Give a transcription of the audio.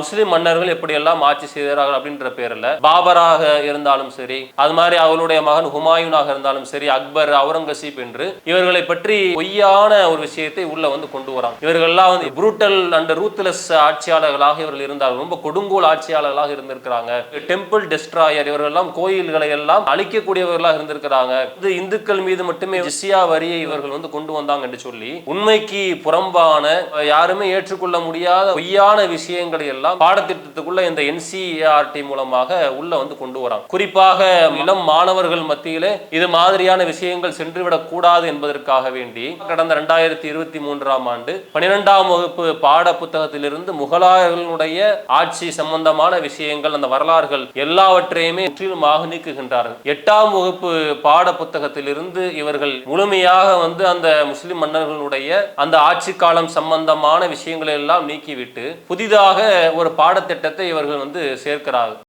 முஸ்லிம் மன்னர்கள் எப்படியெல்லாம் ஆட்சி செய்தார்கள் அப்படின்ற பேரில் பாபராக இருந்தாலும் சரி, அது மாதிரி அவருடைய மகன் ஹுமாயூனாக இருந்தாலும் சரி, அக்பர், அவுரங்கசீப் என்று இவர்களை பற்றி பொய்யான ஒரு விஷயத்தை உள்ள வந்து கொண்டு வராங்க. இவர்கள்லாம் வந்து புரூட்டல் அண்ட் ரூத்லெஸ் ஆட்சியாளர்களாக இவர்கள் இருந்தார்கள். ரொம்ப கொடுங்கோல் ஆட்சியாளர்களாக இருந்திருக்கிறாங்க. டெம்பிள் டெஸ்ட்ராயர், இவர்கள்லாம் கோயில்களை எல்லாம் அழிக்கக்கூடியவர்களாக இருந்திருக்கிறாங்க. இது இந்துக்கள் மீது மட்டுமே ஜிஸ்யா வரியை இவர்கள் வந்து கொண்டு வந்தாங்க என்று சொல்லி உண்மைக்கு புறம்பான, யாருமே ஏற்றுக்கொள்ள முடியாத பொய்யான விஷயங்களை எல்லாம் பாடத்திட்டத்துக்குள்ள இந்த என்சிஆர்டி மூலமாக உள்ள வந்து கொண்டு வராங்க. குறிப்பாக இளம் மாணவர்கள் மத்தியிலே இது மாதிரியான விஷயங்கள் சென்றுவிடக் கூடாது என்பதற்காக வேண்டி கடந்த 2023ஆம் ஆண்டு 12ஆம் வகுப்பு பாட புத்தகத்திலிருந்து முகலாயர்களுடைய ஆட்சி சம்பந்தமான விஷயங்கள், அந்த வரலாறுகள் எல்லாவற்றையுமே முற்றிலுமாக நீக்குகின்றார்கள். 8ஆம் வகுப்பு பாட புத்தகத்திலிருந்து இவர்கள் முழுமையாக வந்து அந்த முஸ்லிம் மன்னர்களுடைய அந்த ஆட்சி காலம் சம்பந்தமான விஷயங்களை எல்லாம் நீக்கிவிட்டு புதிதாக ஒரு பாடத்திட்டத்தை இவர்கள் வந்து சேர்க்கிறார்கள்.